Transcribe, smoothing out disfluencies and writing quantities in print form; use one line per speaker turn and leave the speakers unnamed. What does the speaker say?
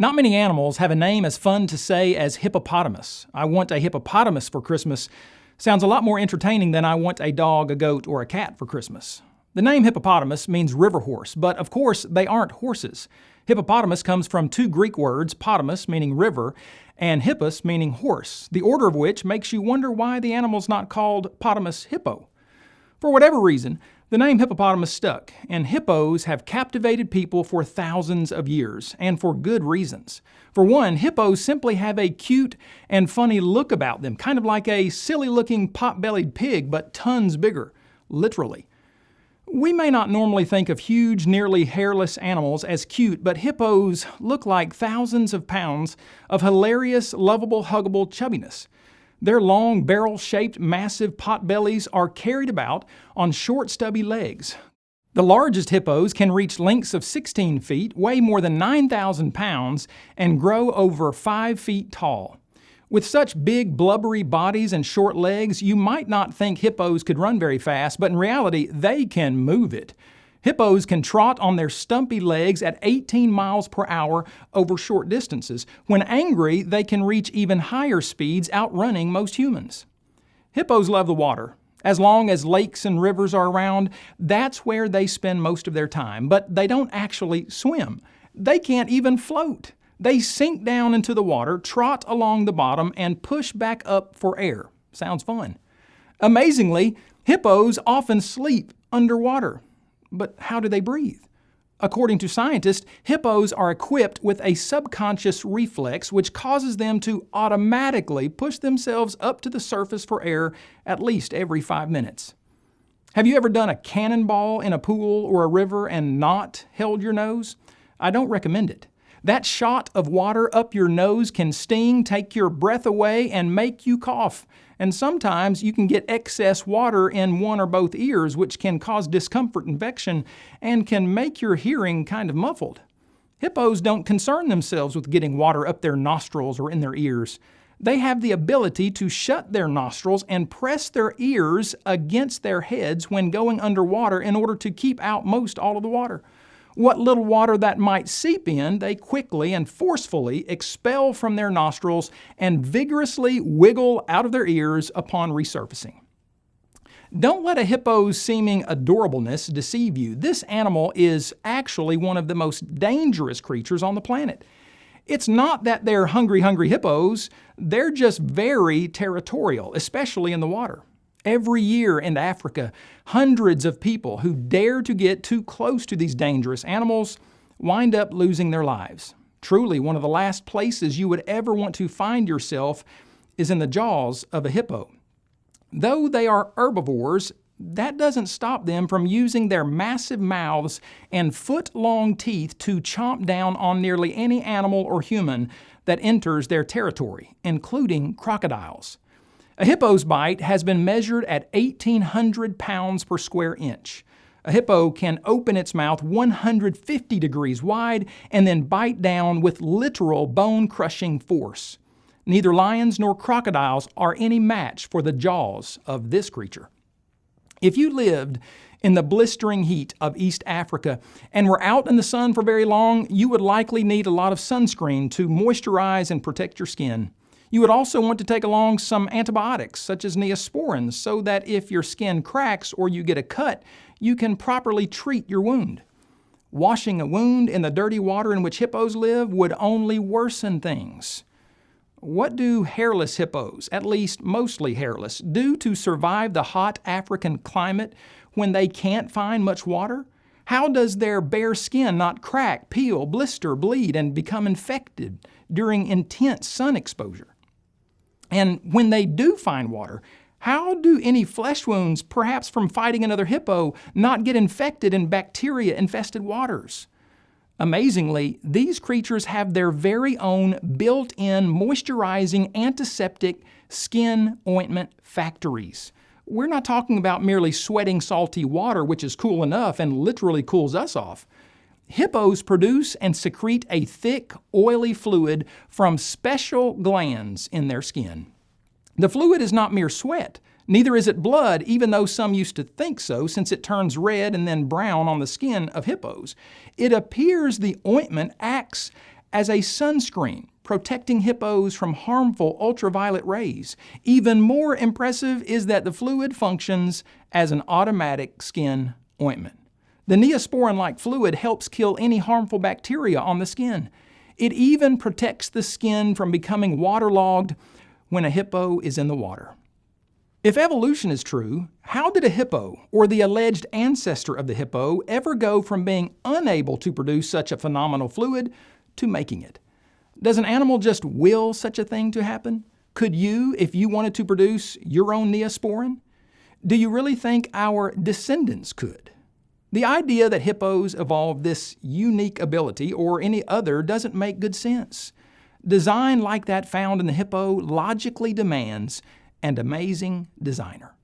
Not many animals have a name as fun to say as hippopotamus. I want a hippopotamus for Christmas sounds a lot more entertaining than I want a dog, a goat, or a cat for Christmas. The name hippopotamus means river horse, but of course they aren't horses. Hippopotamus comes from two Greek words, potamus meaning river, and hippos meaning horse, the order of which makes you wonder why the animal's not called potamus hippo. For whatever reason, the name hippopotamus stuck, and hippos have captivated people for thousands of years, and for good reasons. For one, hippos simply have a cute and funny look about them, kind of like a silly-looking pot-bellied pig, but tons bigger, literally. We may not normally think of huge, nearly hairless animals as cute, but hippos look like thousands of pounds of hilarious, lovable, huggable chubbiness. Their long, barrel-shaped, massive pot bellies are carried about on short, stubby legs. The largest hippos can reach lengths of 16 feet, weigh more than 9,000 pounds, and grow over 5 feet tall. With such big, blubbery bodies and short legs, you might not think hippos could run very fast, but in reality, they can move it. Hippos can trot on their stumpy legs at 18 miles per hour over short distances. When angry, they can reach even higher speeds, outrunning most humans. Hippos love the water. As long as lakes and rivers are around, that's where they spend most of their time. But they don't actually swim. They can't even float. They sink down into the water, trot along the bottom, and push back up for air. Sounds fun. Amazingly, hippos often sleep underwater. But how do they breathe? According to scientists, hippos are equipped with a subconscious reflex which causes them to automatically push themselves up to the surface for air at least every 5 minutes. Have you ever done a cannonball in a pool or a river and not held your nose? I don't recommend it. That shot of water up your nose can sting, take your breath away, and make you cough. And sometimes you can get excess water in one or both ears, which can cause discomfort, infection, and can make your hearing kind of muffled. Hippos don't concern themselves with getting water up their nostrils or in their ears. They have the ability to shut their nostrils and press their ears against their heads when going underwater in order to keep out most all of the water. What little water that might seep in, they quickly and forcefully expel from their nostrils and vigorously wiggle out of their ears upon resurfacing. Don't let a hippo's seeming adorableness deceive you. This animal is actually one of the most dangerous creatures on the planet. It's not that they're hungry hippos. They're just very territorial, especially in the water. Every year in Africa, hundreds of people who dare to get too close to these dangerous animals wind up losing their lives. Truly, one of the last places you would ever want to find yourself is in the jaws of a hippo. Though they are herbivores, that doesn't stop them from using their massive mouths and foot-long teeth to chomp down on nearly any animal or human that enters their territory, including crocodiles. A hippo's bite has been measured at 1,800 pounds per square inch. A hippo can open its mouth 150 degrees wide and then bite down with literal bone-crushing force. Neither lions nor crocodiles are any match for the jaws of this creature. If you lived in the blistering heat of East Africa and were out in the sun for very long, you would likely need a lot of sunscreen to moisturize and protect your skin. You would also want to take along some antibiotics, such as neosporins, so that if your skin cracks or you get a cut, you can properly treat your wound. Washing a wound in the dirty water in which hippos live would only worsen things. What do hairless hippos, at least mostly hairless, do to survive the hot African climate when they can't find much water? How does their bare skin not crack, peel, blister, bleed, and become infected during intense sun exposure? And when they do find water, how do any flesh wounds, perhaps from fighting another hippo, not get infected in bacteria-infested waters? Amazingly, these creatures have their very own built-in moisturizing antiseptic skin ointment factories. We're not talking about merely sweating salty water, which is cool enough and literally cools us off. Hippos produce and secrete a thick, oily fluid from special glands in their skin. The fluid is not mere sweat. Neither is it blood, even though some used to think so, since it turns red and then brown on the skin of hippos. It appears the ointment acts as a sunscreen, protecting hippos from harmful ultraviolet rays. Even more impressive is that the fluid functions as an automatic skin ointment. The neosporin-like fluid helps kill any harmful bacteria on the skin. It even protects the skin from becoming waterlogged when a hippo is in the water. If evolution is true, how did a hippo, or the alleged ancestor of the hippo, ever go from being unable to produce such a phenomenal fluid to making it? Does an animal just will such a thing to happen? Could you, if you wanted to produce your own neosporin? Do you really think our descendants could? The idea that hippos evolved this unique ability or any other doesn't make good sense. Design like that found in the hippo logically demands an amazing designer.